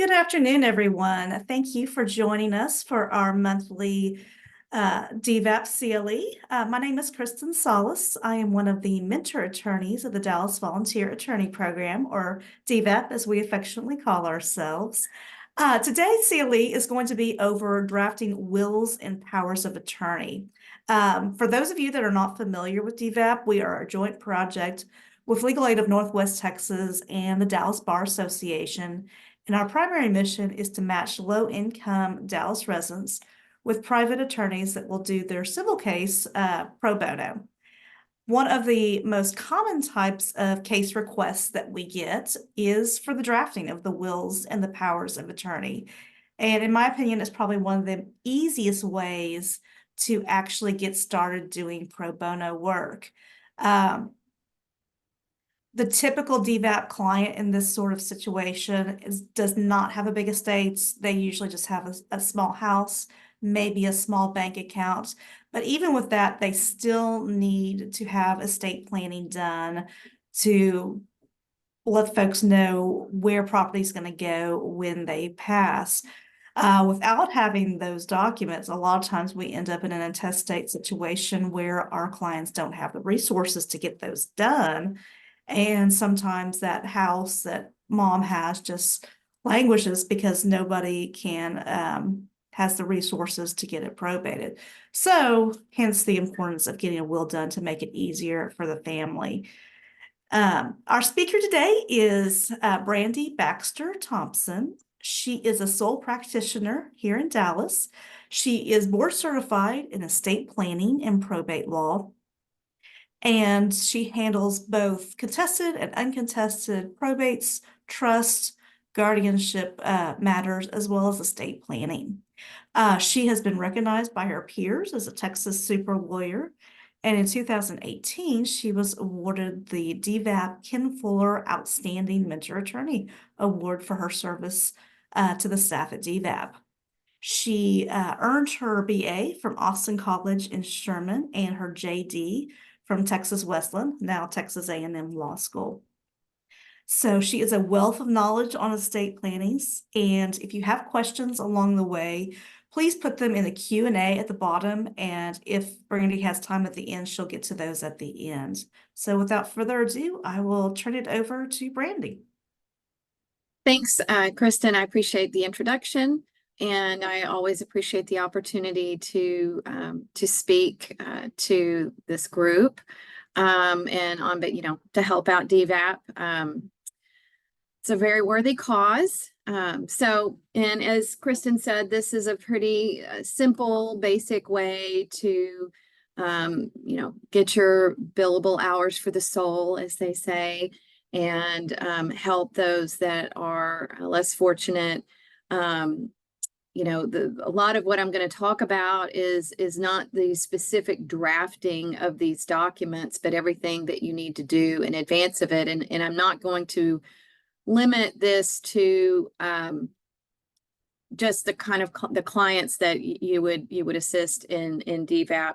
Good afternoon, everyone. Thank you for joining us for our monthly DVAP CLE. My name is Kristen Solis. I am one of the mentor attorneys of the Dallas Volunteer Attorney Program, or DVAP as we affectionately call ourselves. Today's CLE is going to be over drafting wills and powers of attorney. For those of you that are not familiar with DVAP, we are a joint project with Legal Aid of Northwest Texas and the Dallas Bar Association. And our primary mission is to match low-income Dallas residents with private attorneys that will do their civil case pro bono. One of the most common types of case requests that we get is for the drafting of the wills and the powers of attorney. And in my opinion, it's probably one of the easiest ways to actually get started doing pro bono work. The typical DVAP client in this sort of situation does not have a big estate. They usually just have a small house, maybe a small bank account. But even with that, they still need to have estate planning done to let folks know where property is going to go when they pass. Without having those documents, a lot of times we end up in an intestate situation where our clients don't have the resources to get those done. And sometimes that house that mom has just languishes because nobody can has the resources to get it probated. So hence the importance of getting a will done to make it easier for the family. Our speaker today is Brandy Baxter Thompson. She is a sole practitioner here in Dallas. She is board certified in estate planning and probate law. And she handles both contested and uncontested probates, trust, guardianship matters, as well as estate planning. She has been recognized by her peers as a Texas super lawyer. And in 2018, she was awarded the DVAP Ken Fuller Outstanding Mentor Attorney Award for her service to the staff at DVAP. She earned her BA from Austin College in Sherman and her JD from Texas Wesleyan, now Texas A&M Law School. So she is a wealth of knowledge on estate plannings. And if you have questions along the way, please put them in the Q&A at the bottom. And if Brandy has time at the end, she'll get to those at the end. So without further ado, I will turn it over to Brandy. Thanks, Kristen. I appreciate the introduction. And I always appreciate the opportunity to speak to this group and to help out DVAP. It's a very worthy cause. And as Kristen said, this is a pretty simple, basic way to get your billable hours for the soul, as they say, and help those that are less fortunate. A lot of what I'm going to talk about is not the specific drafting of these documents, but everything that you need to do in advance of it. And I'm not going to limit this to just the kind of the clients that you would assist in DVAP.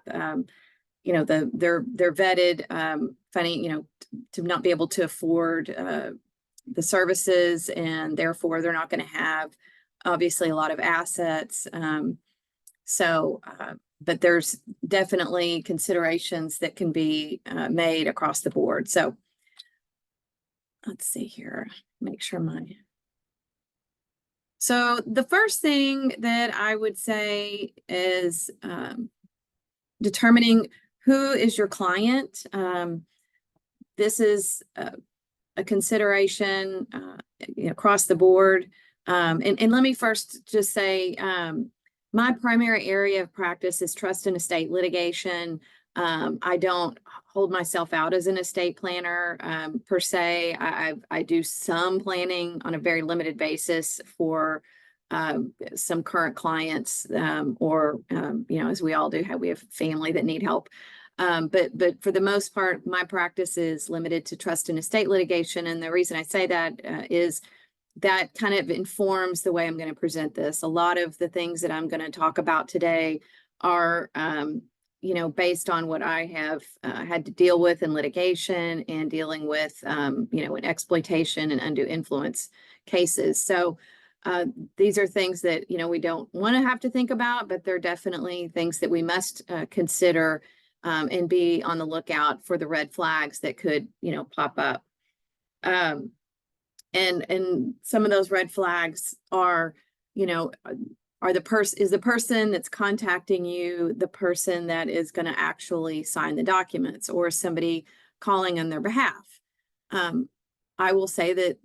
They're vetted, to not be able to afford the services, and therefore they're not going to have obviously a lot of assets. But there's definitely considerations that can be made across the board. So let's see here, make sure So the first thing that I would say is determining who is your client. This is a consideration across the board. And let me first just say, my primary area of practice is trust and estate litigation. I don't hold myself out as an estate planner per se. I do some planning on a very limited basis for some current clients, or as we all do, we have family that need help. But for the most part, my practice is limited to trust and estate litigation. And the reason I say that is that kind of informs the way I'm going to present this. A lot of the things that I'm going to talk about today are, based on what I have had to deal with in litigation and dealing with, in exploitation and undue influence cases. So these are things that, we don't want to have to think about, but they're definitely things that we must consider and be on the lookout for the red flags that could, pop up. And some of those red flags are, is the person that's contacting you the person that is going to actually sign the documents, or somebody calling on their behalf? I will say that,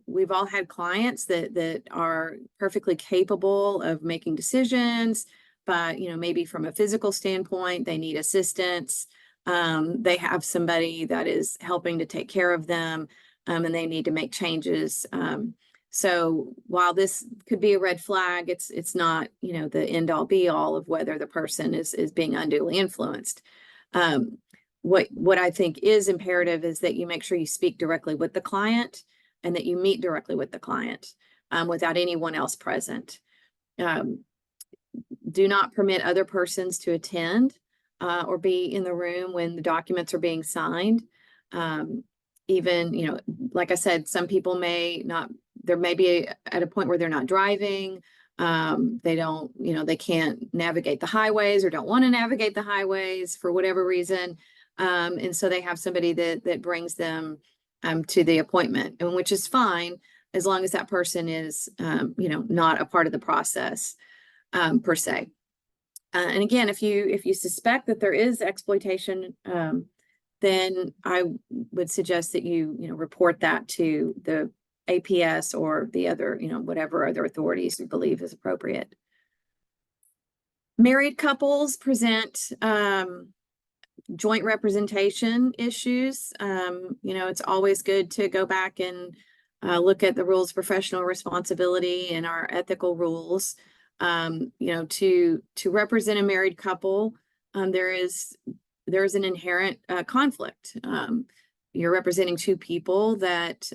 we've all had clients that are perfectly capable of making decisions, but, maybe from a physical standpoint, they need assistance. They have somebody that is helping to take care of them, and they need to make changes. So while this could be a red flag, it's not, the end all be all of whether the person is being unduly influenced. What I think is imperative is that you make sure you speak directly with the client, and that you meet directly with the client without anyone else present. Do not permit other persons to attend or be in the room when the documents are being signed. Even, like I said, some people there may be at a point where they're not driving. They don't, they can't navigate the highways, or don't want to navigate the highways for whatever reason. And so they have somebody that brings them to the appointment, and which is fine, as long as that person is, not a part of the process per se. And again, if you suspect that there is exploitation, then I would suggest that you report that to the APS or the other, whatever other authorities you believe is appropriate. Married couples present joint representation issues. It's always good to go back and look at the rules of professional responsibility and our ethical rules. To represent a married couple, there's an inherent conflict. You're representing two people that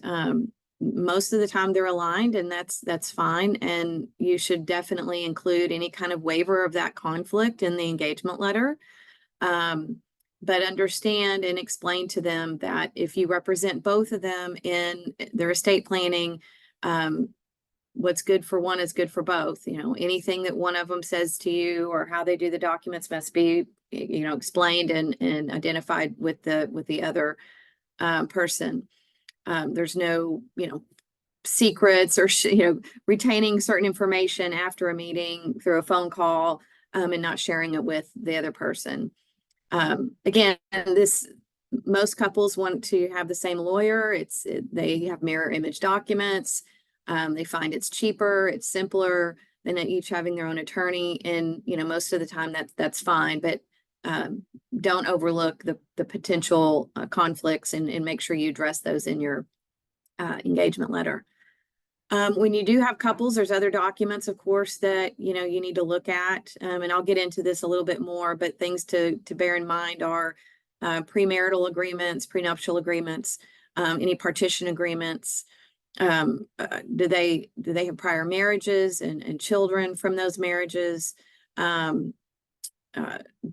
most of the time they're aligned, and that's fine. And you should definitely include any kind of waiver of that conflict in the engagement letter. But understand and explain to them that if you represent both of them in their estate planning, what's good for one is good for both. Anything that one of them says to you or how they do the documents must be, explained and identified with the other person. There's no, secrets or, retaining certain information after a meeting through a phone call, and not sharing it with the other person. Again, most couples want to have the same lawyer. They have mirror image documents. They find it's cheaper, it's simpler than each having their own attorney. And, most of the time that's fine, but don't overlook the potential conflicts, and make sure you address those in your engagement letter. When you do have couples, there's other documents, of course, that, you need to look at. And I'll get into this a little bit more, but things to bear in mind are premarital agreements, prenuptial agreements, any partition agreements. Do they have prior marriages and children from those marriages? Do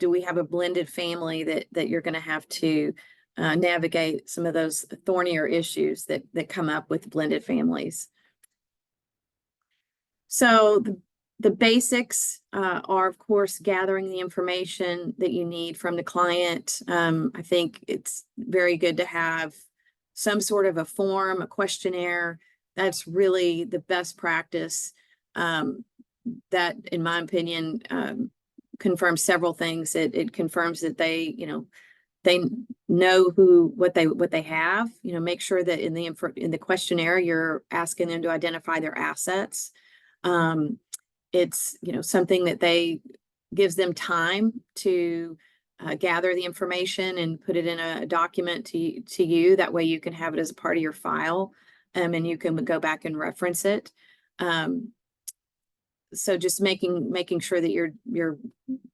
we have a blended family that you're going to have to navigate some of those thornier issues that come up with blended families? So the basics are, of course, gathering the information that you need from the client. I think it's very good to have some sort of a form, a questionnaire. That's really the best practice. That, in my opinion, confirms several things. It confirms that they know what they have. Make sure that in the questionnaire you're asking them to identify their assets. It's something that gives them time to gather the information and put it in a document to you. That way you can have it as a part of your file, and you can go back and reference it. So just making sure that you're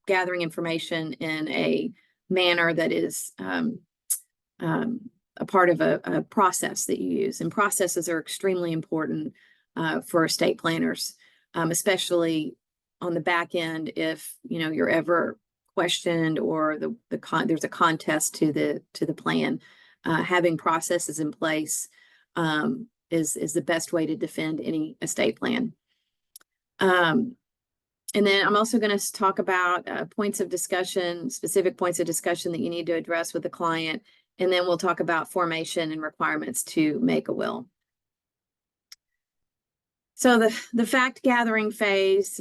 gathering information in a manner that is a part of a process that you use. And processes are extremely important for estate planners, especially on the back end. If you're ever questioned or there's a contest to the plan, having processes in place is the best way to defend any estate plan. And then I'm also going to talk about points of discussion, specific points of discussion that you need to address with the client. And then we'll talk about formation and requirements to make a will. So the fact gathering phase,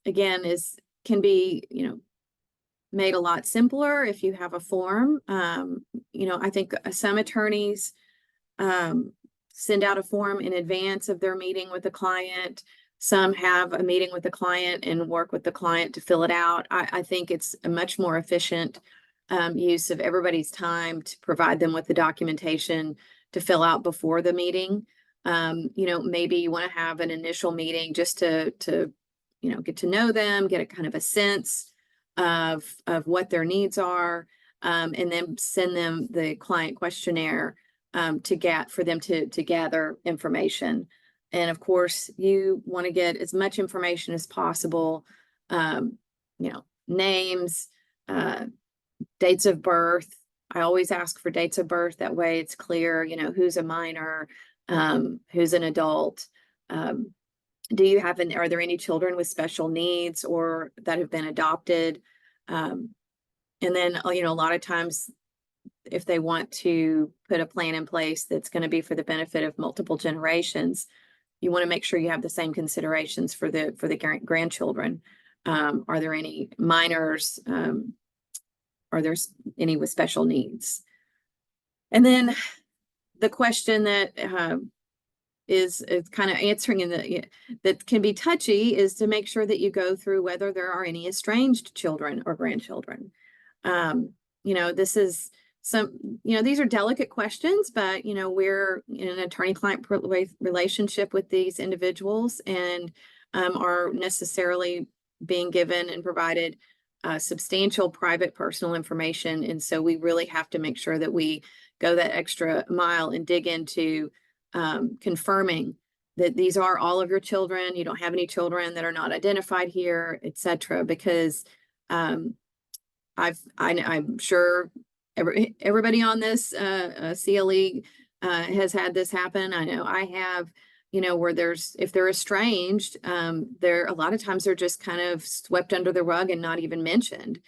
again, can be, made a lot simpler if you have a form. I think some attorneys send out a form in advance of their meeting with the client. Some have a meeting with the client and work with the client to fill it out. I think it's a much more efficient use of everybody's time to provide them with the documentation to fill out before the meeting. Maybe you want to have an initial meeting just to get to know them, get a kind of a sense of what their needs are, and then send them the client questionnaire for them to gather information. And of course, you want to get as much information as possible, names, dates of birth. I always ask for dates of birth. That way it's clear, who's a minor, who's an adult. Are there any children with special needs or that have been adopted? And then, a lot of times if they want to put a plan in place that's going to be for the benefit of multiple generations, you want to make sure you have the same considerations for the grandchildren. Are there any minors? Are there any with special needs? And then the question that is kind of answering that can be touchy is to make sure that you go through whether there are any estranged children or grandchildren. This is these are delicate questions, but we're in an attorney-client relationship with these individuals and are necessarily being given and provided substantial private personal information. And so we really have to make sure that we go that extra mile and dig into confirming that these are all of your children. You don't have any children that are not identified here, etc. Because I'm sure everybody on this CLE has had this happen. I know I have. Where if they're estranged, a lot of times they're just kind of swept under the rug and not even mentioned.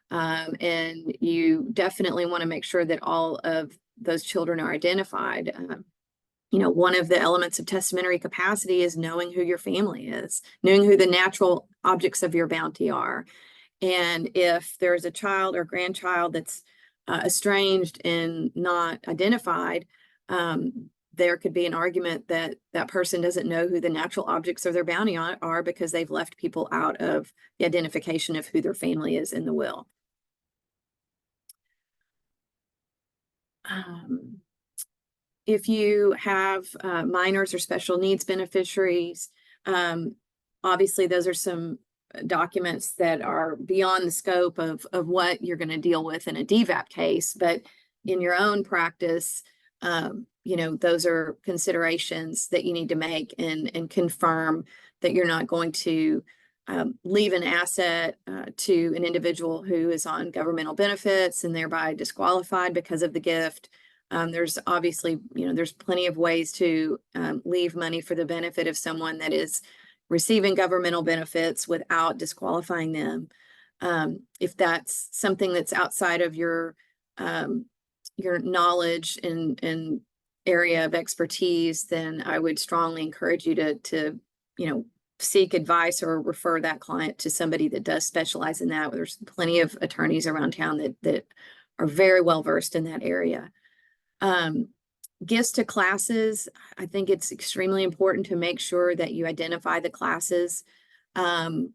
And you definitely want to make sure that all of those children are identified. One of the elements of testamentary capacity is knowing who your family is, knowing who the natural objects of your bounty are. And if there's a child or grandchild that's estranged and not identified, there could be an argument that that person doesn't know who the natural objects of their bounty are because they've left people out of the identification of who their family is in the will. If you have minors or special needs beneficiaries, obviously those are some documents that are beyond the scope of what you're going to deal with in a DVAP case, but in your own practice, those are considerations that you need to make and confirm that you're not going to leave an asset to an individual who is on governmental benefits and thereby disqualified because of the gift. There's obviously, there's plenty of ways to leave money for the benefit of someone that is receiving governmental benefits without disqualifying them. If that's something that's outside of your knowledge and area of expertise, then I would strongly encourage you to seek advice or refer that client to somebody that does specialize in that. There's plenty of attorneys around town that are very well versed in that area. Gifts to classes, I think it's extremely important to make sure that you identify the classes. Don't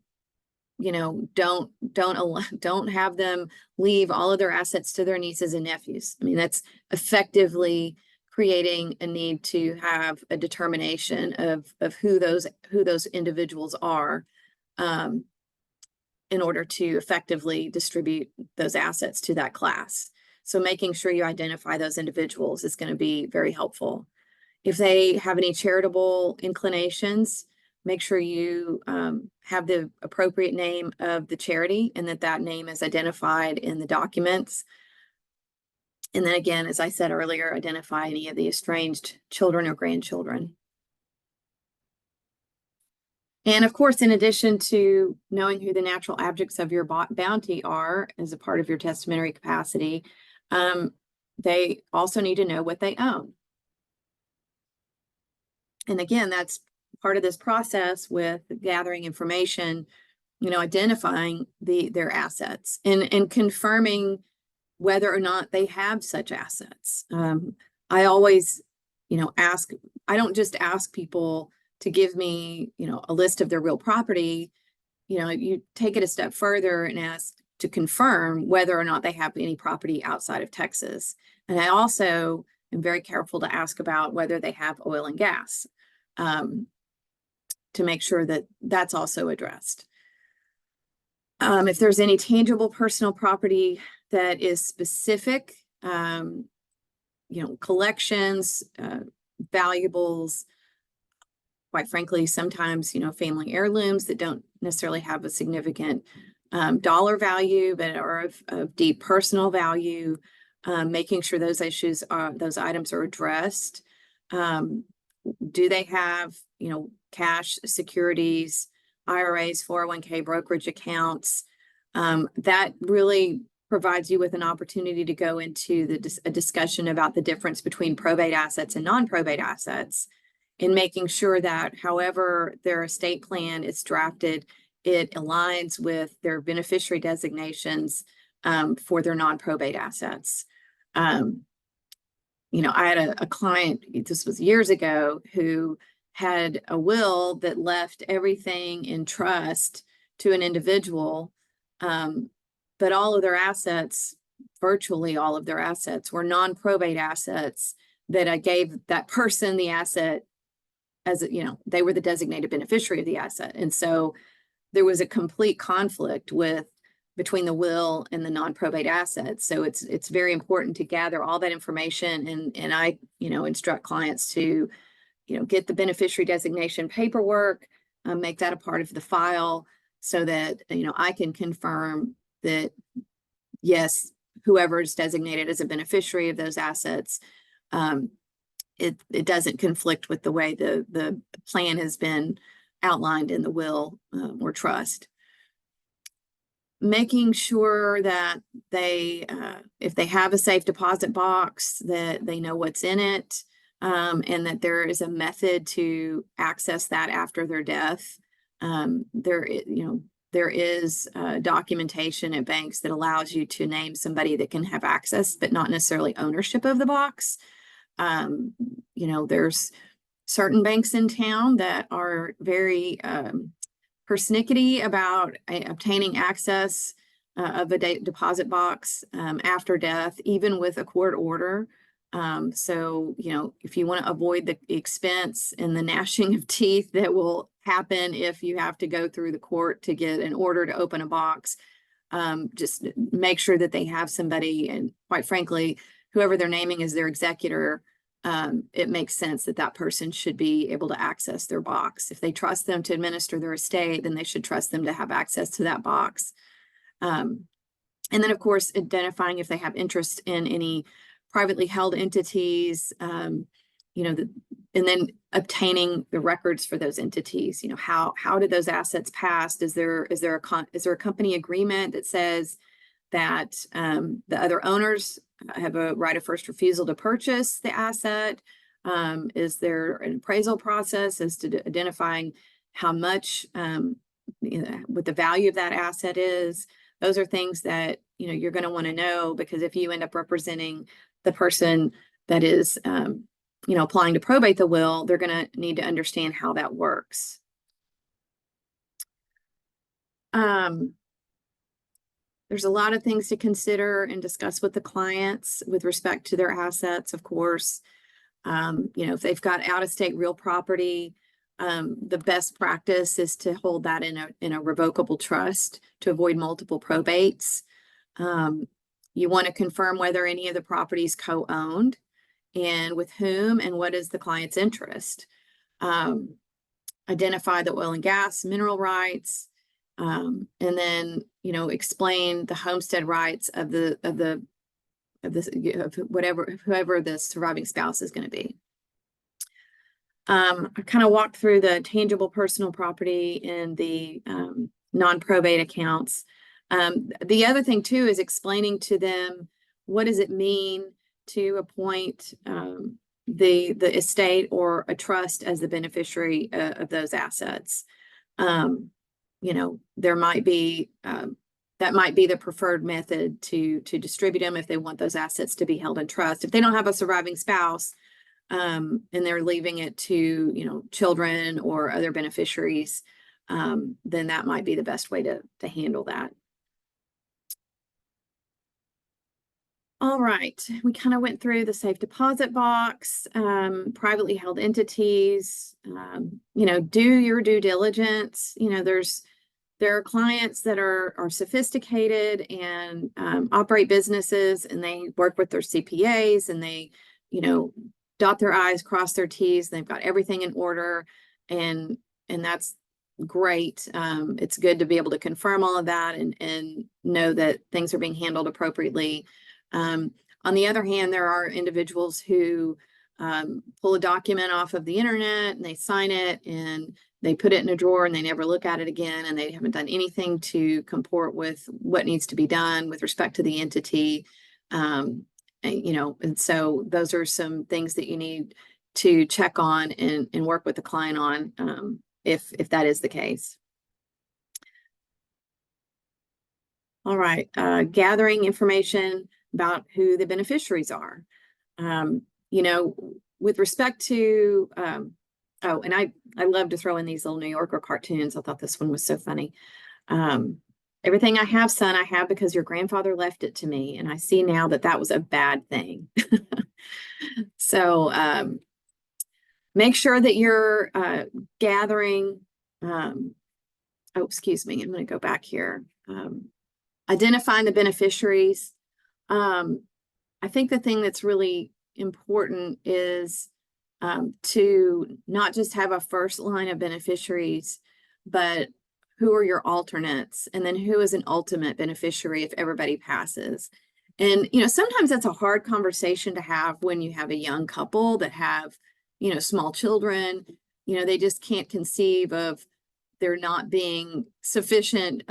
have them leave all of their assets to their nieces and nephews. I mean, that's effectively creating a need to have a determination of who those individuals are in order to effectively distribute those assets to that class. So making sure you identify those individuals is going to be very helpful. If they have any charitable inclinations, make sure you have the appropriate name of the charity and that name is identified in the documents. And then again, as I said earlier, identify any of the estranged children or grandchildren. And of course, in addition to knowing who the natural objects of your bounty are as a part of your testamentary capacity, they also need to know what they own. And again, that's part of this process with gathering information, identifying their assets and confirming whether or not they have such assets. I always, I don't just ask people to give me, a list of their real property. You take it a step further and ask to confirm whether or not they have any property outside of Texas. And I also am very careful to ask about whether they have oil and gas, to make sure that that's also addressed. If there's any tangible personal property that is specific, collections, valuables, quite frankly, sometimes, family heirlooms that don't necessarily have a significant dollar value, but are of deep personal value, making sure those those items are addressed. Do they have, cash, securities, IRAs, 401k, brokerage accounts? That really provides you with an opportunity to go into a discussion about the difference between probate assets and non-probate assets, in making sure that however their estate plan is drafted, it aligns with their beneficiary designations for their non-probate assets. I had a client, this was years ago, who had a will that left everything in trust to an individual, but all of their assets, virtually all of their assets, were non-probate assets that I gave that person the asset as, they were the designated beneficiary of the asset. And so there was a complete conflict between the will and the non-probate assets. So it's very important to gather all that information. And I, instruct clients to, get the beneficiary designation paperwork, make that a part of the file so that, I can confirm that, yes, whoever is designated as a beneficiary of those assets, it doesn't conflict with the way the plan has been outlined in the will or trust. Making sure that they, if they have a safe deposit box, that they know what's in it, and that there is a method to access that after their death. There is documentation at banks that allows you to name somebody that can have access, but not necessarily ownership of the box. There's certain banks in town that are very persnickety about obtaining access of a deposit box after death, even with a court order. So, if you want to avoid the expense and the gnashing of teeth that will happen if you have to go through the court to get an order to open a box, just make sure that they have somebody, and quite frankly, whoever they're naming as their executor, it makes sense that that person should be able to access their box. If they trust them to administer their estate, then they should trust them to have access to that box. And then, of course, identifying if they have interest in any privately held entities, and then obtaining the records for those entities. How did those assets pass? Is there a company agreement that says that the other owners have a right of first refusal to purchase the asset? Is there an appraisal process as to identifying how much, what the value of that asset is? Those are things that, you're going to want to know, because if you end up representing the person that is, applying to probate the will, they're going to need to understand how that works. There's a lot of things to consider and discuss with the clients with respect to their assets, of course. If they've got out-of-state real property, the best practice is to hold that in a revocable trust to avoid multiple probates. You want to confirm whether any of the property is co-owned and with whom, and what is the client's interest. Identify the oil and gas, mineral rights, and then, explain the homestead rights of the this, of whoever the surviving spouse is going to be. I kind of walked through the tangible personal property and the non-probate accounts. The other thing too is explaining to them, what does it mean to appoint the estate or a trust as the beneficiary of those assets? You know, there might be that might be the preferred method to distribute them if they want those assets to be held in trust. If they don't have a surviving spouse, and they're leaving it to, you know, children or other beneficiaries, then that might be the best way to handle that. All right, we kind of went through the safe deposit box, privately held entities, you know, do your due diligence. You know, there are clients that are sophisticated and operate businesses, and they work with their CPAs, and they, you know, dot their I's, cross their T's, and they've got everything in order, and that's great. It's good to be able to confirm all of that and know that things are being handled appropriately. On the other hand, there are individuals who pull a document off of the internet and they sign it and they put it in a drawer and they never look at it again, and they haven't done anything to comport with what needs to be done with respect to the entity. You know, and so those are some things that you need to check on and work with the client on, if that is the case. All right, gathering information about who the beneficiaries are. You know, with respect to, oh, and I love to throw in these little New Yorker cartoons. I thought this one was so funny. Everything I have, son, I have because your grandfather left it to me, and I see now that that was a bad thing. So make sure that you're gathering, oh, excuse me, I'm going to go back here. Identifying the beneficiaries. I think the thing that's really important is to not just have a first line of beneficiaries, but who are your alternates, and then who is an ultimate beneficiary if everybody passes. And, you know, sometimes that's a hard conversation to have when you have a young couple that have, you know, small children. You know, they just can't conceive of there not being sufficient,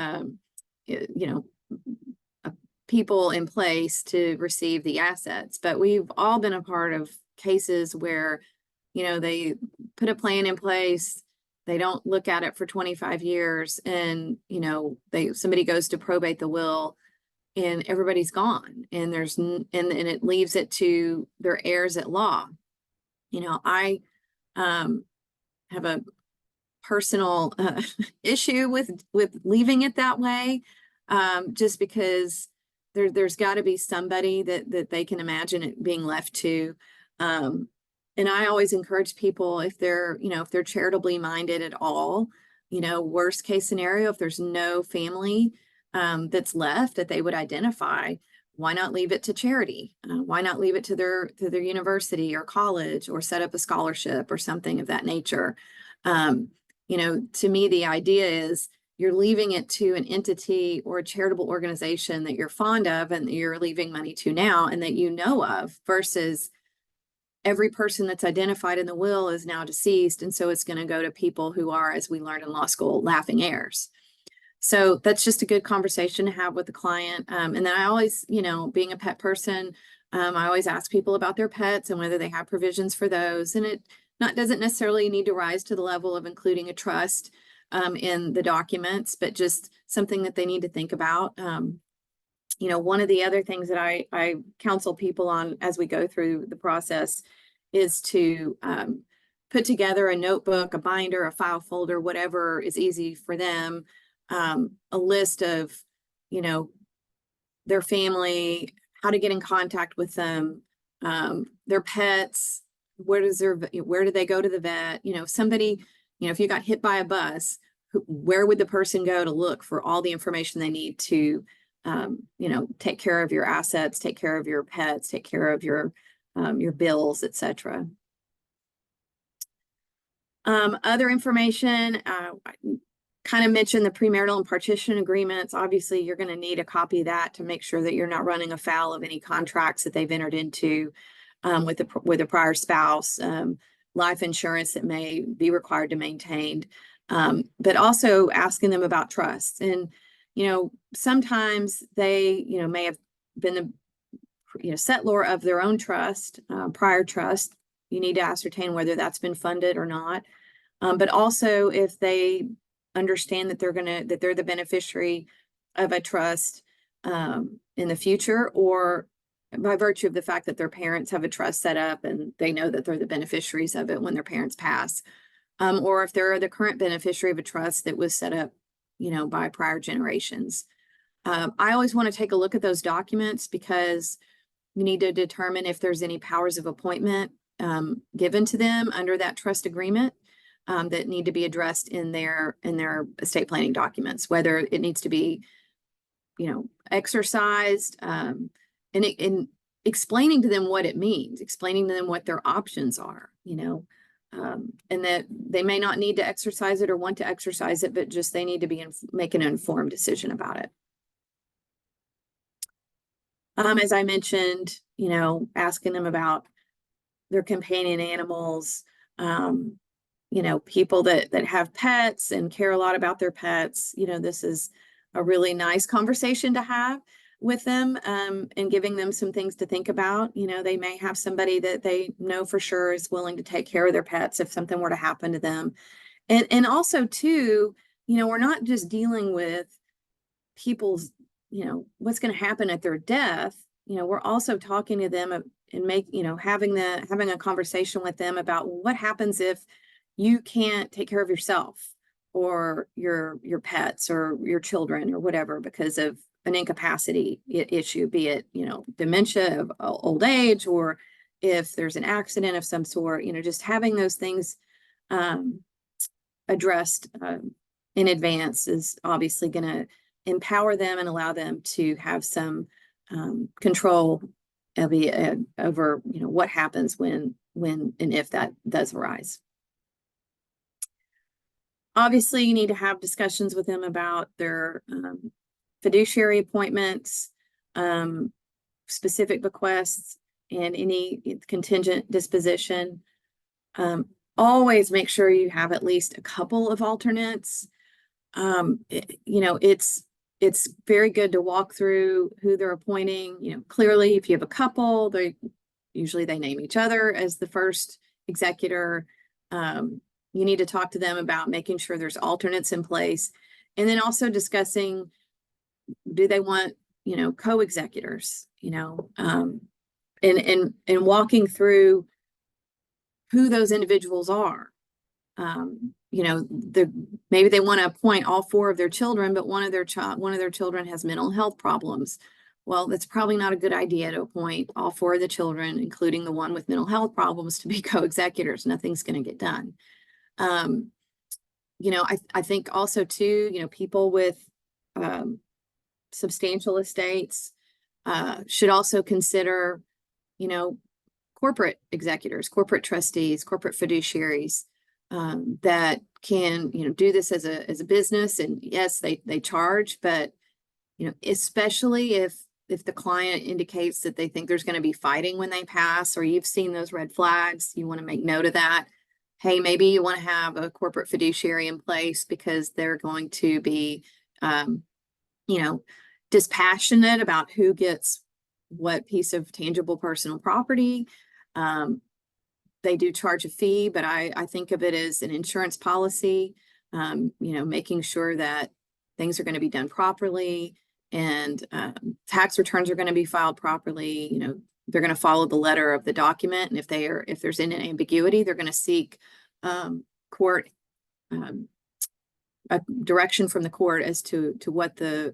you know, people in place to receive the assets. But we've all been a part of cases where, you know, they put a plan in place, they don't look at it for 25 years, and, you know, somebody goes to probate the will and everybody's gone, and and it leaves it to their heirs at law. You know, I have a personal issue with leaving it that way, just because there's got to be somebody that they can imagine it being left to. And I always encourage people, if they're, you know, if they're charitably minded at all, you know, worst case scenario, if there's no family that's left that they would identify, why not leave it to charity? Why not leave it to their university or college, or set up a scholarship or something of that nature? You know, to me, the idea is you're leaving it to an entity or a charitable organization that you're fond of and that you're leaving money to now and that you know of, versus every person that's identified in the will is now deceased. And so it's going to go to people who are, as we learned in law school, laughing heirs. So that's just a good conversation to have with the client. And then I always, you know, being a pet person, I always ask people about their pets and whether they have provisions for those. And it doesn't necessarily need to rise to the level of including a trust in the documents, but just something that they need to think about. You know, one of the other things that I counsel people on as we go through the process is to put together a notebook, a binder, a file folder, whatever is easy for them, a list of, you know, their family, how to get in contact with them, their pets, where do they go to the vet? You know, somebody, you know, if you got hit by a bus, where would the person go to look for all the information they need to, you know, take care of your assets, take care of your pets, take care of your bills, etc. Other information, kind of mentioned the premarital and partition agreements. Obviously, you're going to need a copy of that to make sure that you're not running afoul of any contracts that they've entered into with a prior spouse, life insurance that may be required to maintain, but also asking them about trusts. And, sometimes they, may have been the, settlor of their own trust, prior trust. You need to ascertain whether that's been funded or not. But also if they understand that they're the beneficiary of a trust in the future, or by virtue of the fact that their parents have a trust set up and they know that they're the beneficiaries of it when their parents pass, or if they're the current beneficiary of a trust that was set up, by prior generations. I always want to take a look at those documents because you need to determine if there's any powers of appointment given to them under that trust agreement that need to be addressed in their estate planning documents, whether it needs to be, exercised, and explaining to them what it means, explaining to them what their options are, and that they may not need to exercise it or want to exercise it, but just they need to be make an informed decision about it. As I mentioned, asking them about their companion animals, people that have pets and care a lot about their pets. This is a really nice conversation to have with them, and giving them some things to think about. They may have somebody that they know for sure is willing to take care of their pets if something were to happen to them. And also too, we're not just dealing with people's, what's going to happen at their death. We're also talking to them and having a conversation with them about what happens if you can't take care of yourself or your pets or your children or whatever because of an incapacity issue, be it, dementia of old age, or if there's an accident of some sort, just having those things addressed in advance is obviously going to empower them and allow them to have some control over, what happens when and if that does arise. Obviously, you need to have discussions with them about their fiduciary appointments, specific bequests, and any contingent disposition. Always make sure you have at least a couple of alternates. It's very good to walk through who they're appointing. Clearly, if you have a couple, they name each other as the first executor. You need to talk to them about making sure there's alternates in place, and then also discussing, do they want, co-executors, and walking through who those individuals are. Maybe they want to appoint all four of their children, but one of their children has mental health problems. Well, that's probably not a good idea to appoint all four of the children, including the one with mental health problems, to be co-executors. Nothing's going to get done. I think also too, people with substantial estates should also consider, corporate executors, corporate trustees, corporate fiduciaries that can, do this as a business. And yes, they charge, but especially if the client indicates that they think there's going to be fighting when they pass, or you've seen those red flags, you want to make note of that. Hey, maybe you want to have a corporate fiduciary in place because they're going to be, dispassionate about who gets what piece of tangible personal property. They do charge a fee, but I think of it as an insurance policy, making sure that things are going to be done properly, and tax returns are going to be filed properly. They're going to follow the letter of the document. And if there's any ambiguity, they're going to seek court a direction from the court as to what the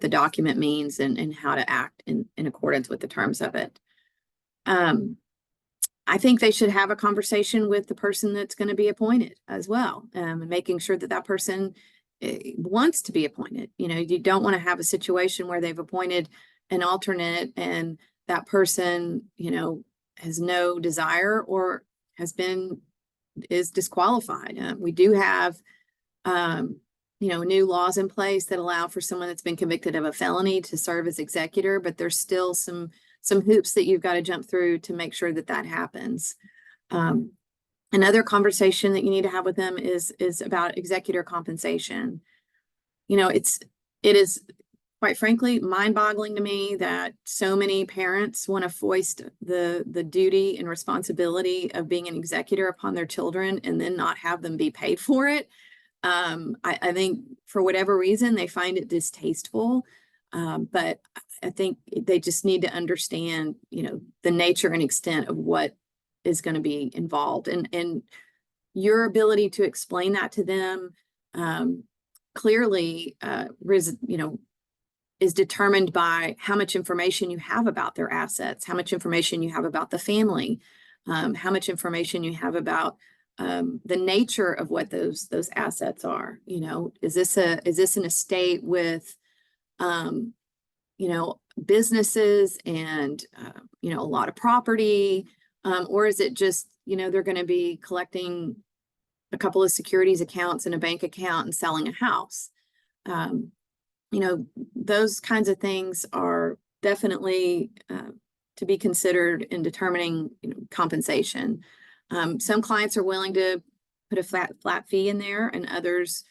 document means and how to act in accordance with the terms of it. I think they should have a conversation with the person that's going to be appointed as well, and making sure that person wants to be appointed. You don't want to have a situation where they've appointed an alternate and that person, has no desire or is disqualified. We do have new laws in place that allow for someone that's been convicted of a felony to serve as executor, but there's still some hoops that you've got to jump through to make sure that that happens. Another conversation that you need to have with them is about executor compensation. It is quite frankly mind-boggling to me that so many parents want to foist the duty and responsibility of being an executor upon their children and then not have them be paid for it. I think for whatever reason they find it distasteful, but I think they just need to understand, the nature and extent of what is going to be involved, and your ability to explain that to them clearly, is determined by how much information you have about their assets, how much information you have about the family, how much information you have about the nature of what those assets are. Is this an estate with businesses and a lot of property, or is it just they're going to be collecting a couple of securities accounts and a bank account and selling a house? Those kinds of things are definitely to be considered in determining compensation. Some clients are willing to put a flat fee in there, and others,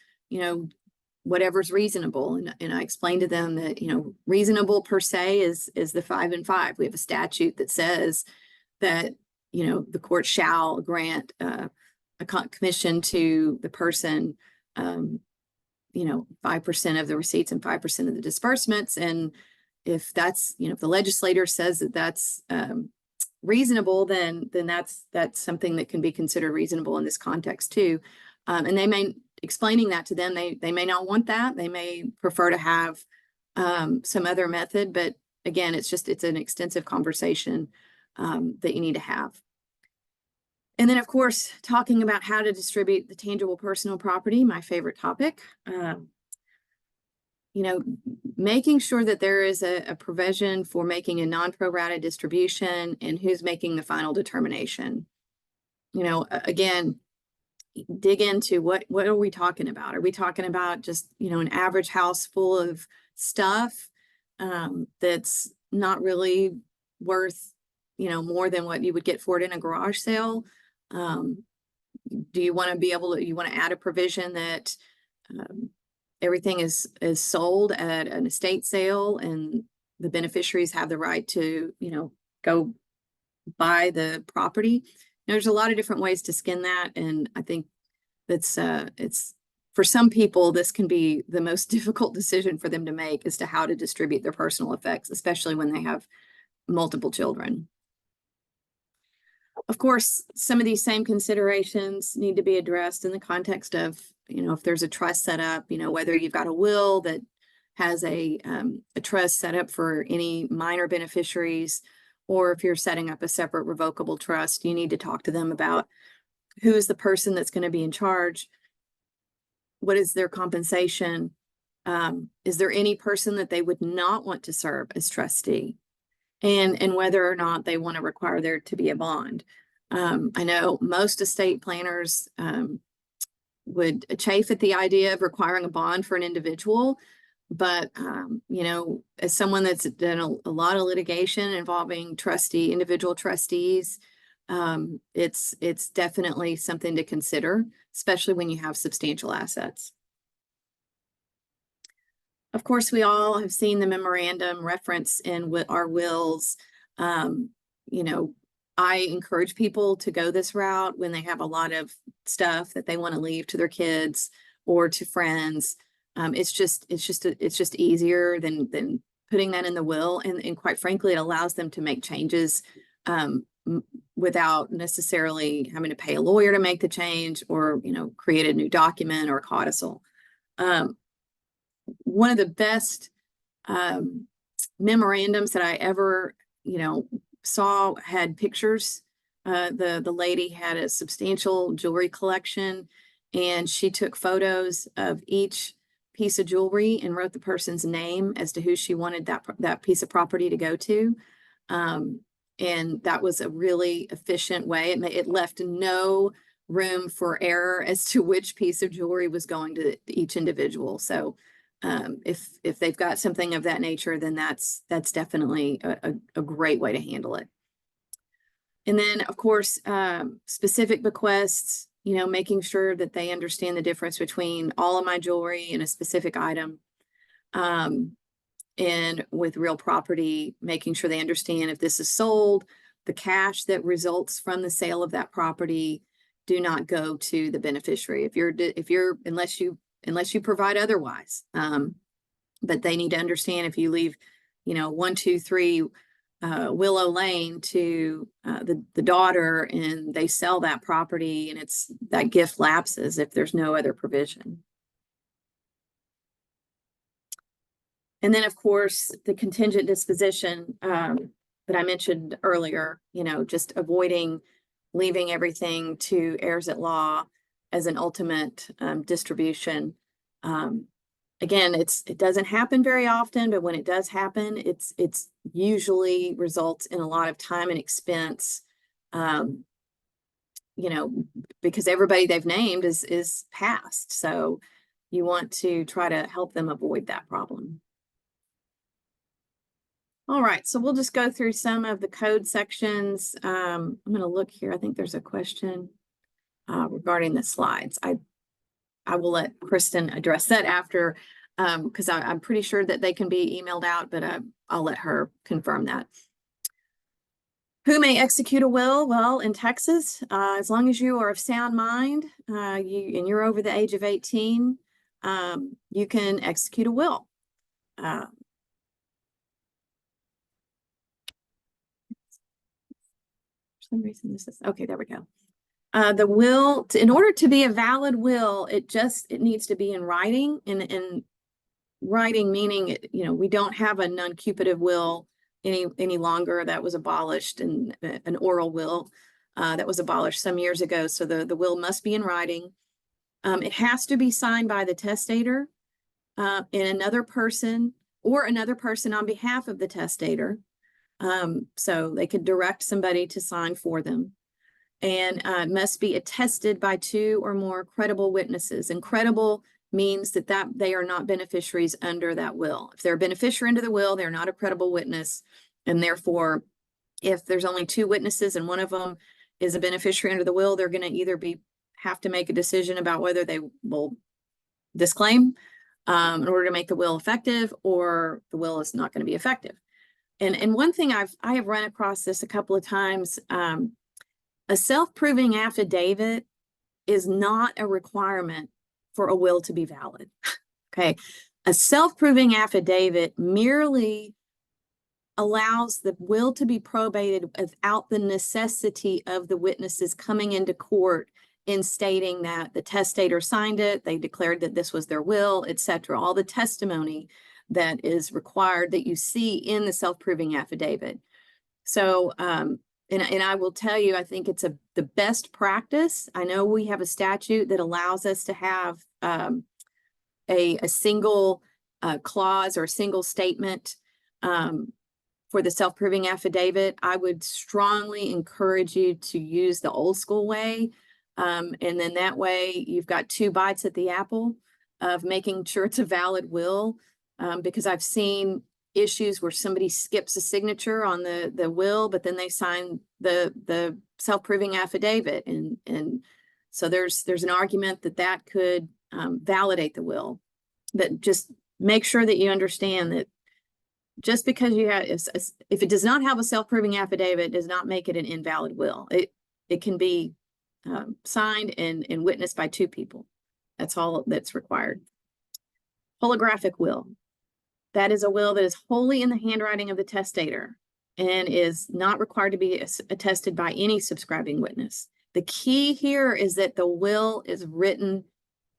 whatever's reasonable. And I explained to them that, reasonable per se is the 5 and 5. We have a statute that says that, the court shall grant a commission to the person, 5% of the receipts and 5% of the disbursements. And if that's, if the legislator says that that's reasonable, then that's something that can be considered reasonable in this context too. And they may, explaining that to them, they may not want that. They may prefer to have some other method, but again, it's an extensive conversation that you need to have. And then, of course, talking about how to distribute the tangible personal property, my favorite topic. Making sure that there is a provision for making a non-pro rata distribution and who's making the final determination. Again, dig into what are we talking about? Are we talking about just, an average house full of stuff that's not really worth, more than what you would get for it in a garage sale? Do you want to you want to add a provision that everything is sold at an estate sale and the beneficiaries have the right to, go buy the property? There's a lot of different ways to skin that. And I think that's, it's, for some people, this can be the most difficult decision for them to make as to how to distribute their personal effects, especially when they have multiple children. Of course, some of these same considerations need to be addressed in the context of, if there's a trust set up, whether you've got a will that has a trust set up for any minor beneficiaries, or if you're setting up a separate revocable trust, you need to talk to them about who is the person that's going to be in charge. What is their compensation? Is there any person that they would not want to serve as trustee? And whether or not they want to require there to be a bond. I know most estate planners would chafe at the idea of requiring a bond for an individual, but as someone that's done a lot of litigation involving individual trustees, it's definitely something to consider, especially when you have substantial assets. Of course, we all have seen the memorandum reference in our wills. I encourage people to go this route when they have a lot of stuff that they want to leave to their kids or to friends. It's just easier than putting that in the will, and quite frankly, it allows them to make changes without necessarily having to pay a lawyer to make the change or create a new document or a codicil. One of the best memorandums that I ever, saw had pictures. The lady had a substantial jewelry collection, and she took photos of each piece of jewelry and wrote the person's name as to who she wanted that piece of property to go to. And that was a really efficient way. It left no room for error as to which piece of jewelry was going to each individual. So if they've got something of that nature, then that's definitely a great way to handle it. And then, of course, specific bequests, you know, making sure that they understand the difference between all of my jewelry and a specific item. And with real property, making sure they understand if this is sold, the cash that results from the sale of that property do not go to the beneficiary. Unless you provide otherwise. But they need to understand if you leave, you know, 123 Willow Lane to the daughter, and they sell that property, and that gift lapses if there's no other provision. And then, of course, the contingent disposition that I mentioned earlier, you know, just avoiding leaving everything to heirs at law as an ultimate distribution. Again, it doesn't happen very often, but when it does happen, it's usually results in a lot of time and expense, you know, because everybody they've named is passed. So you want to try to help them avoid that problem. All right, so we'll just go through some of the code sections. I'm going to look here. I think there's a question regarding the slides. I will let Kristen address that after, because I'm pretty sure that they can be emailed out, but I'll let her confirm that. Who may execute a will? Well, in Texas, as long as you are of sound mind, and you're over the age of 18, you can execute a will. For some reason this is okay. There we go. The will, in order to be a valid will, it needs to be in writing. In writing meaning, you know, we don't have a non-cupative will any longer. That was abolished, and an oral will that was abolished some years ago. So the will must be in writing. It has to be signed by the testator and another person, or another person on behalf of the testator. So they could direct somebody to sign for them. And must be attested by 2 or more credible witnesses. And credible means that they are not beneficiaries under that will. If they're a beneficiary under the will, they're not a credible witness. And therefore, if there's only 2 witnesses and one of them is a beneficiary under the will, they're going to either have to make a decision about whether they will disclaim in order to make the will effective, or the will is not going to be effective. And one thing I have run across this a couple of times. A self-proving affidavit is not a requirement for a will to be valid. Okay. A self-proving affidavit merely allows the will to be probated without the necessity of the witnesses coming into court in stating that the testator signed it, they declared that this was their will, etc. All the testimony that is required that you see in the self-proving affidavit. So, and I will tell you, I think it's the best practice. I know we have a statute that allows us to have a single clause or a single statement for the self-proving affidavit. I would strongly encourage you to use the old school way. And then that way you've got 2 bites at the apple of making sure it's a valid will, because I've seen issues where somebody skips a signature on the will, but then they sign the self-proving affidavit. And so there's an argument that could validate the will. But just make sure that you understand that just because you have, if it does not have a self-proving affidavit, does not make it an invalid will. It can be signed and witnessed by 2 people. That's all that's required. Holographic will. That is a will that is wholly in the handwriting of the testator and is not required to be attested by any subscribing witness. The key here is that the will is written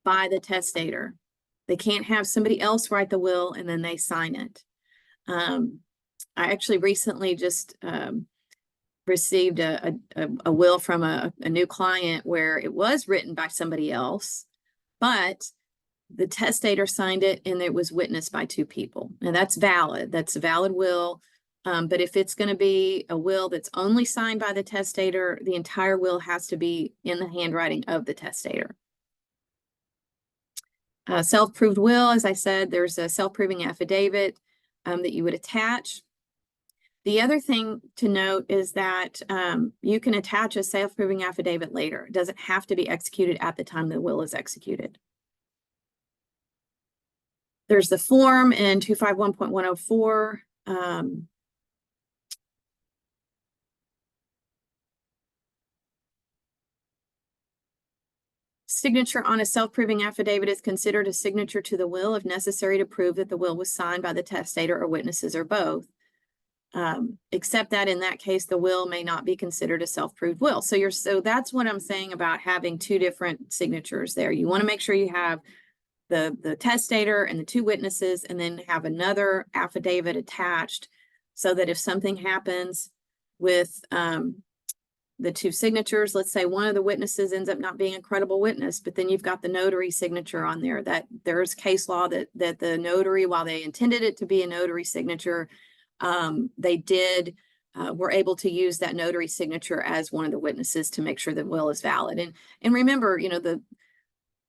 by the testator. They can't have somebody else write the will and then they sign it. I actually recently just received a will from a new client where it was written by somebody else, but the testator signed it and it was witnessed by 2 people. And that's valid. That's a valid will. But if it's going to be a will that's only signed by the testator, the entire will has to be in the handwriting of the testator. Self-proved will, as I said, there's a self-proving affidavit that you would attach. The other thing to note is that you can attach a self-proving affidavit later. It doesn't have to be executed at the time the will is executed. There's the form in 251.104. Signature on a self-proving affidavit is considered a signature to the will if necessary to prove that the will was signed by the testator or witnesses or both. Except that in that case, the will may not be considered a self-proved will. So that's what I'm saying about having two different signatures there. You want to make sure you have the testator and the two witnesses, and then have another affidavit attached so that if something happens with the two signatures, let's say one of the witnesses ends up not being a credible witness, but then you've got the notary signature on there, that there's case law that the notary, while they intended it to be a notary signature, they were able to use that notary signature as one of the witnesses to make sure the will is valid. And remember,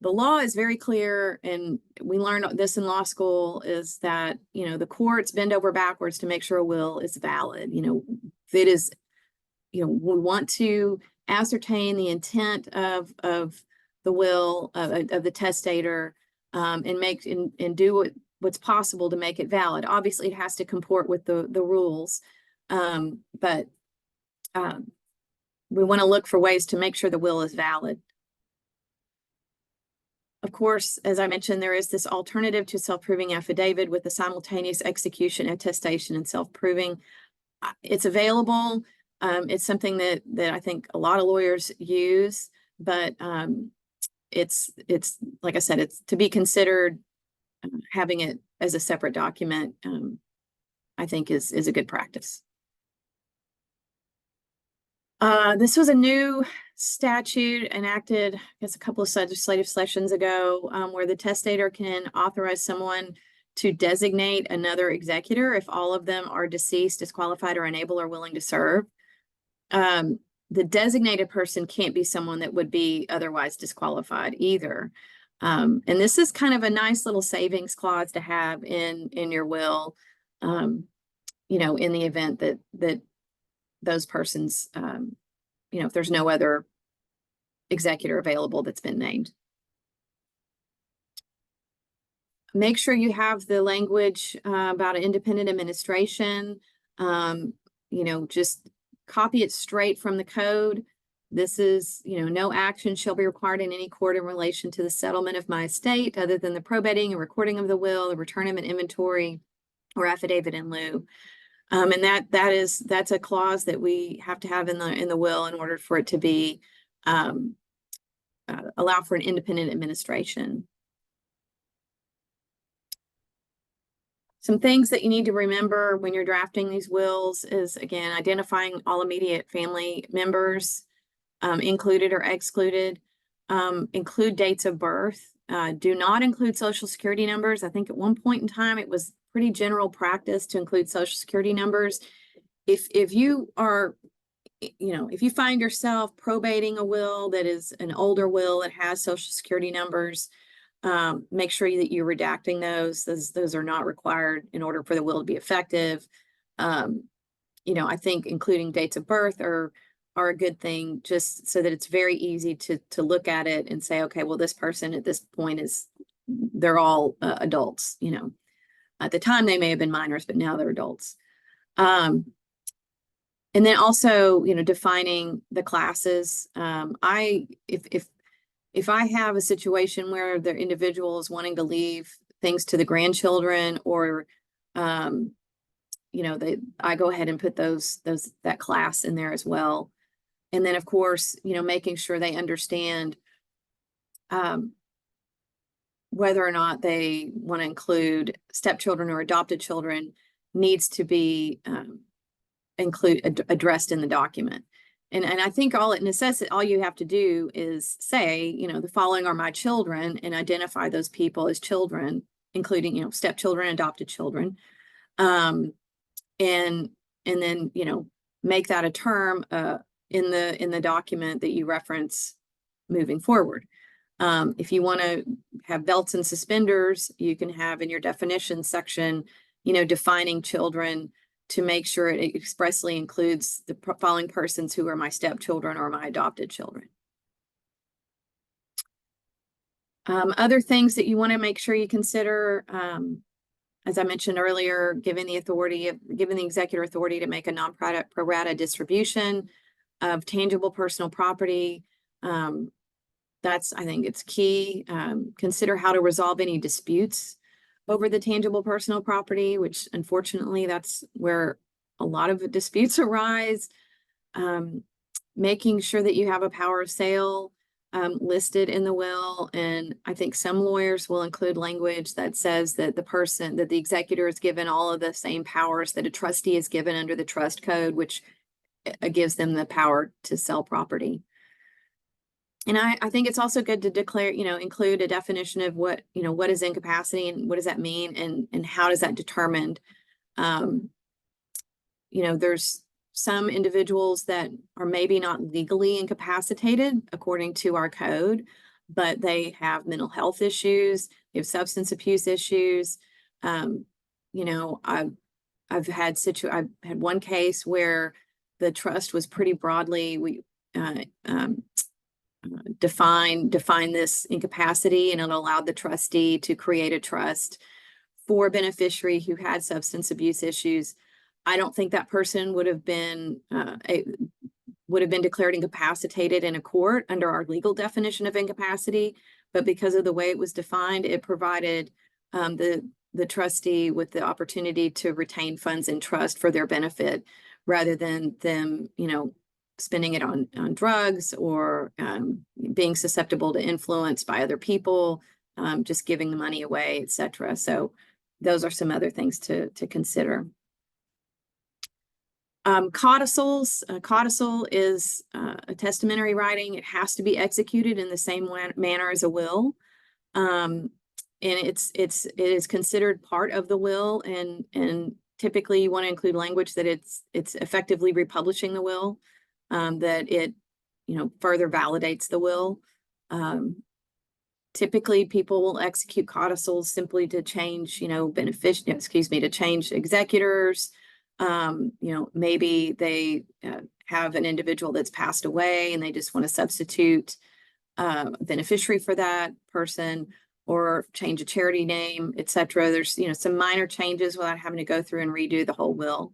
the law is very clear, and we learned this in law school, is that, the courts bend over backwards to make sure a will is valid. If it is, we want to ascertain the intent of the will of the testator, and do what's possible to make it valid. Obviously, it has to comport with the rules, but we want to look for ways to make sure the will is valid. Of course, as I mentioned, there is this alternative to self-proving affidavit with the simultaneous execution, attestation, and self-proving. It's available. It's something that I think a lot of lawyers use, but it's like I said, it's to be considered. Having it as a separate document, I think is a good practice. This was a new statute enacted, I guess, a couple of legislative sessions ago, where the testator can authorize someone to designate another executor if all of them are deceased, disqualified, or unable or willing to serve. The designated person can't be someone that would be otherwise disqualified either. And this is kind of a nice little savings clause to have in your will, in the event that those persons, if there's no other executor available that's been named. Make sure you have the language about an independent administration. Just copy it straight from the code. This is, no action shall be required in any court in relation to the settlement of my estate other than the probating and recording of the will, the return of an inventory, or affidavit in lieu. And that's a clause that we have to have in the will in order for it to be allow for an independent administration. Some things that you need to remember when you're drafting these wills is, again, identifying all immediate family members, included or excluded. Include dates of birth. Do not include social security numbers. I think at one point in time, it was pretty general practice to include social security numbers. If you are, if you find yourself probating a will that is an older will that has social security numbers, make sure that you're redacting those. Those are not required in order for the will to be effective. I think including dates of birth are a good thing, just so that it's very easy to look at it and say, okay, well, this person at this point they're all adults. At the time they may have been minors, but now they're adults. And then also, defining the classes. If I have a situation where the individual is wanting to leave things to the grandchildren, or I go ahead and put that class in there as well. And then, of course, making sure they understand whether or not they want to include stepchildren or adopted children needs to be addressed in the document. And I think all you have to do is say, the following are my children, and identify those people as children, including, stepchildren, adopted children. And and then, make that a term in the document that you reference moving forward. If you want to have belts and suspenders, you can have in your definition section, defining children to make sure it expressly includes the following persons who are my stepchildren or my adopted children. Other things that you want to make sure you consider, as I mentioned earlier, giving the executor authority to make a pro rata distribution of tangible personal property. I think it's key. Consider how to resolve any disputes over the tangible personal property, which unfortunately that's where a lot of disputes arise. Making sure that you have a power of sale listed in the will. And I think some lawyers will include language that says that the executor is given all of the same powers that a trustee is given under the trust code, which gives them the power to sell property. And I think it's also good to declare, include a definition of what is incapacity and what does that mean and how does that determined. There's some individuals that are maybe not legally incapacitated according to our code, but they have mental health issues, they have substance abuse issues. I've had one case where the trust was pretty broadly define this incapacity, and it allowed the trustee to create a trust for a beneficiary who had substance abuse issues. I don't think that person would have been declared incapacitated in a court under our legal definition of incapacity, but because of the way it was defined, it provided the trustee with the opportunity to retain funds in trust for their benefit rather than them, spending it on drugs or being susceptible to influence by other people, just giving the money away, etc. So those are some other things to consider. Codicils. A codicil is a testamentary writing. It has to be executed in the same manner as a will. And it is considered part of the will, and typically you want to include language that it's effectively republishing the will, that it further validates the will. Typically people will execute codicils simply to change to change executors. Maybe they have an individual that's passed away and they just want to substitute a beneficiary for that person, or change a charity name, etc. There's some minor changes without having to go through and redo the whole will.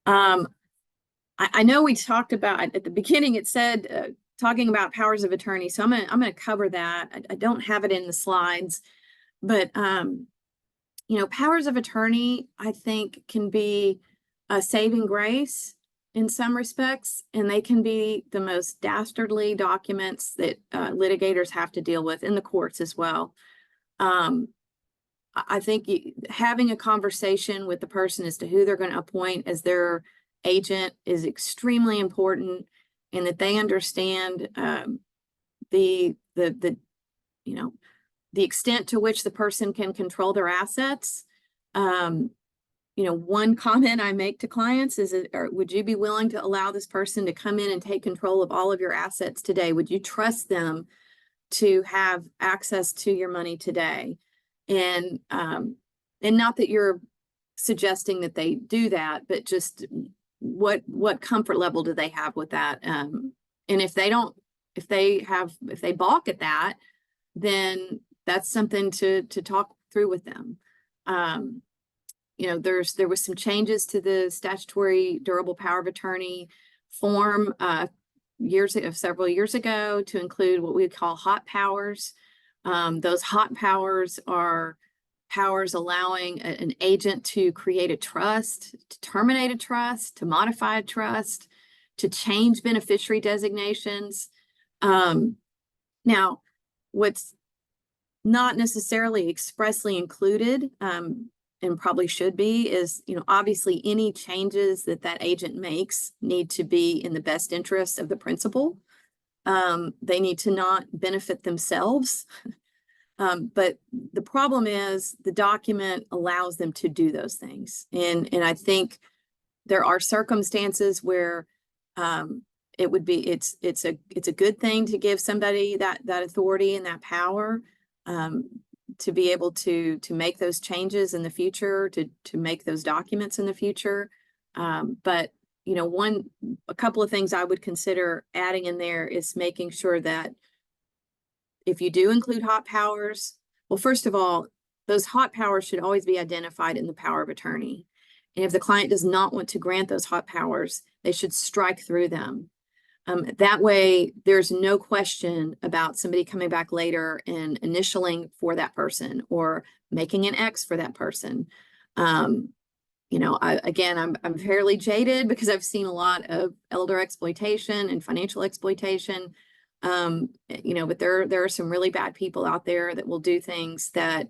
I know we talked about at the beginning, it said talking about powers of attorney, so I'm gonna cover that. I don't have it in the slides, but powers of attorney, I think, can be a saving grace in some respects, and they can be the most dastardly documents that litigators have to deal with in the courts as well. I think having a conversation with the person as to who they're going to appoint as their agent is extremely important, and that they understand the extent to which the person can control their assets. One comment I make to clients is, would you be willing to allow this person to come in and take control of all of your assets today? Would you trust them to have access to your money today? And not that you're suggesting that they do that, but just what comfort level do they have with that? And if they balk at that, then that's something to talk through with them. There was some changes to the statutory durable power of attorney form several years ago to include what we call hot powers. Those hot powers are powers allowing an agent to create a trust, to terminate a trust, to modify a trust, to change beneficiary designations. Now, what's not necessarily expressly included, and probably should be, is, obviously any changes that agent makes need to be in the best interest of the principal. They need to not benefit themselves. But the problem is the document allows them to do those things. And I think there are circumstances where it would be, it's a good thing to give somebody that authority and that power to be able to make those changes in the future, to make those documents in the future. But you know, a couple of things I would consider adding in there is making sure that if you do include hot powers, well, first of all, those hot powers should always be identified in the power of attorney. And if the client does not want to grant those hot powers, they should strike through them. That way, there's no question about somebody coming back later and initialing for that person or making an X for that person. You know, I'm fairly jaded because I've seen a lot of elder exploitation and financial exploitation. You know, but there are some really bad people out there that will do things that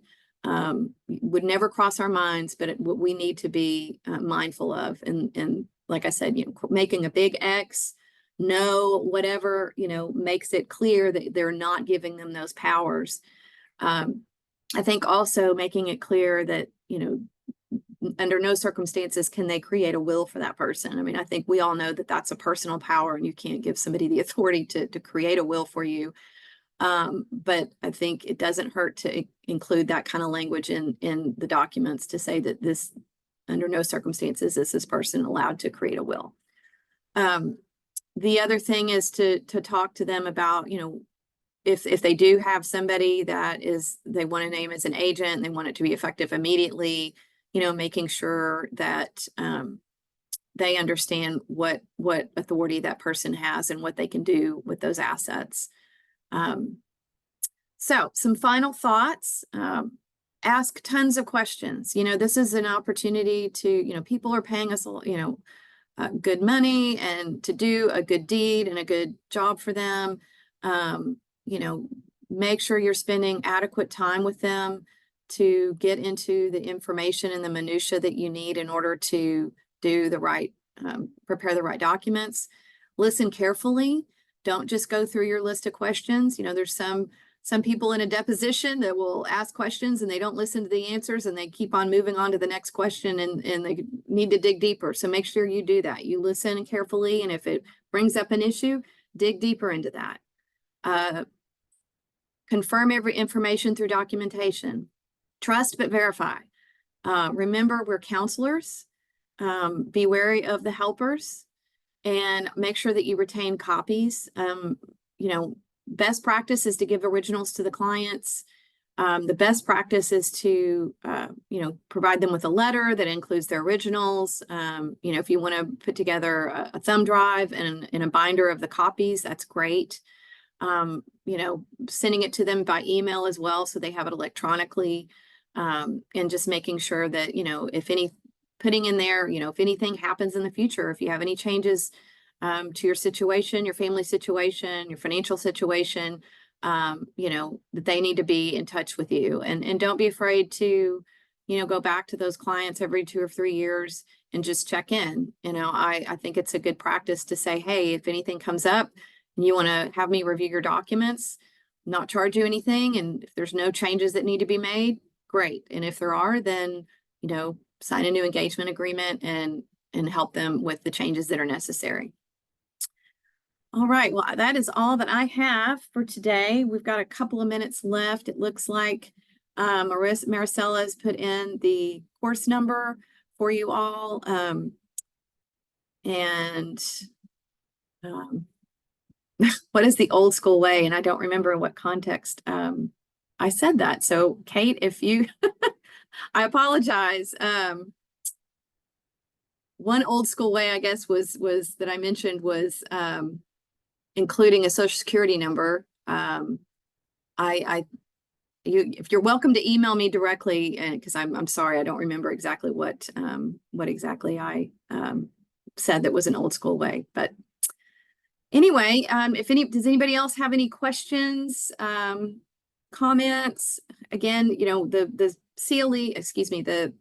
would never cross our minds, but what we need to be mindful of. And like I said, you know, making a big X, no, whatever, you know, makes it clear that they're not giving them those powers. I think also making it clear that, you know, under no circumstances can they create a will for that person. I mean, I think we all know that that's a personal power and you can't give somebody the authority to create a will for you. But I think it doesn't hurt to include that kind of language in the documents to say that this, under no circumstances is this person allowed to create a will. The other thing is to talk to them about, you know, if they do have somebody that they want to name as an agent and they want it to be effective immediately, you know, making sure that they understand what authority that person has and what they can do with those assets. So some final thoughts. Ask tons of questions. You know, this is an opportunity to, you know, people are paying us, you know, good money and to do a good deed and a good job for them. You know, make sure you're spending adequate time with them to get into the information and the minutia that you need in order to do the right, prepare the right documents. Listen carefully. Don't just go through your list of questions. You know, there's some people in a deposition that will ask questions and they don't listen to the answers and they keep on moving on to the next question and they need to dig deeper. So make sure you do that. You listen carefully. And if it brings up an issue, dig deeper into that. Confirm every information through documentation. Trust but verify. Remember, we're counselors. Be wary of the helpers and make sure that you retain copies. You know, best practice is to give originals to the clients. The best practice is to, you know, provide them with a letter that includes their originals. You know, if you want to put together a thumb drive and a binder of the copies, that's great. You know, sending it to them by email as well, so they have it electronically, and just making sure that, you know, putting in there, you know, if anything happens in the future, if you have any changes to your situation, your family situation, your financial situation, you know, that they need to be in touch with you. And don't be afraid to, you know, go back to those clients every 2 or 3 years and just check in. You know, I think it's a good practice to say, hey, if anything comes up and you want to have me review your documents, not charge you anything. And if there's no changes that need to be made, great. And if there are, then, you know, sign a new engagement agreement and help them with the changes that are necessary. All right, well, that is all that I have for today. We've got a couple of minutes left. It looks like Maricela has put in the course number for you all. What is the old school way? And I don't remember in what context I said that. So Kate, if you, I apologize. One old school way, I guess, was that I mentioned was including a social security number. If you're welcome to email me directly, because I'm sorry, I don't remember exactly what exactly I said that was an old school way. But anyway, does anybody else have any questions, comments? Again, you know, the CLE, excuse me, the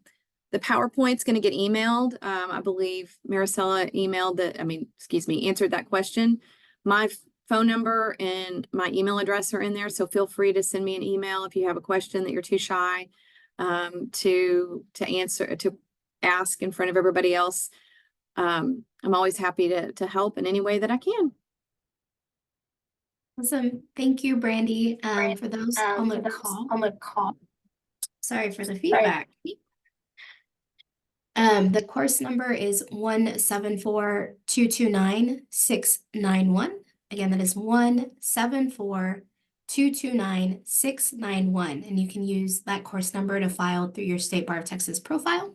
PowerPoint's going to get emailed. I believe Maricela emailed answered that question. My phone number and my email address are in there, so feel free to send me an email if you have a question that you're too shy to ask in front of everybody else. I'm always happy to help in any way that I can. Awesome. Thank you, Brandy. For those on the call. Sorry for the feedback. The course number is 174-229-691. Again, that is 174-229-691. And you can use that course number to file through your State Bar of Texas profile.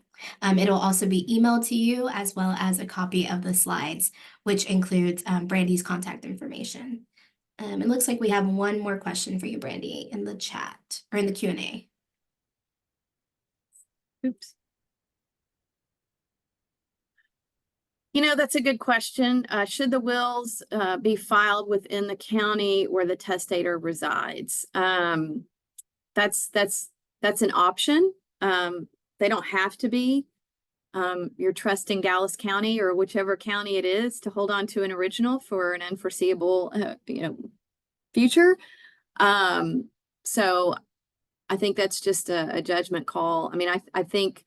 It'll also be emailed to you as well as a copy of the slides, which includes Brandy's contact information. It looks like we have one more question for you, Brandy, in the chat or in the Q&A. Oops. You know, that's a good question. Should the wills be filed within the county where the testator resides? That's an option. They don't have to be. You're trusting Dallas County or whichever county it is to hold on to an original for an unforeseeable, future. So I think that's just a judgment call. I mean, I think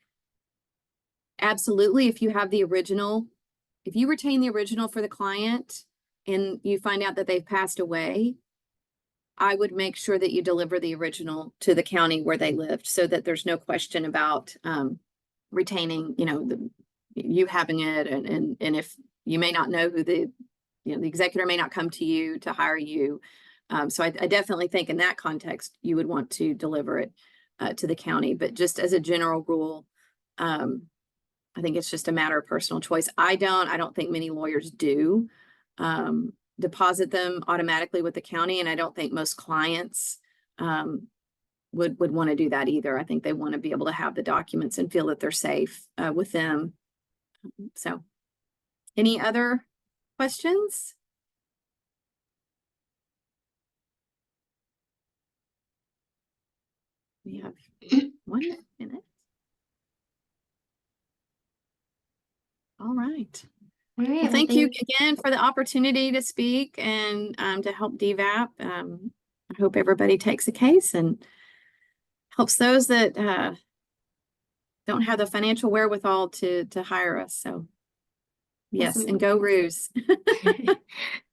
absolutely, if you have the original, if you retain the original for the client and you find out that they've passed away, I would make sure that you deliver the original to the county where they lived so that there's no question about retaining, you having it. And if you may not know who the executor may not come to you to hire you. So I definitely think in that context, you would want to deliver it to the county. But just as a general rule, I think it's just a matter of personal choice. I don't think many lawyers do deposit them automatically with the county. And I don't think most clients would want to do that either. I think they want to be able to have the documents and feel that they're safe with them. So any other questions? We have 1 minute. All right. All right. Well, thank you again for the opportunity to speak and to help DVAP. I hope everybody takes a case and helps those that don't have the financial wherewithal to hire us. So yes, Awesome. and go Ruse.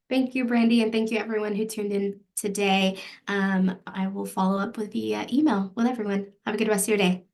Thank you, Brandy, and thank you everyone who tuned in today. I will follow up with the email with everyone. Have a good rest of your day.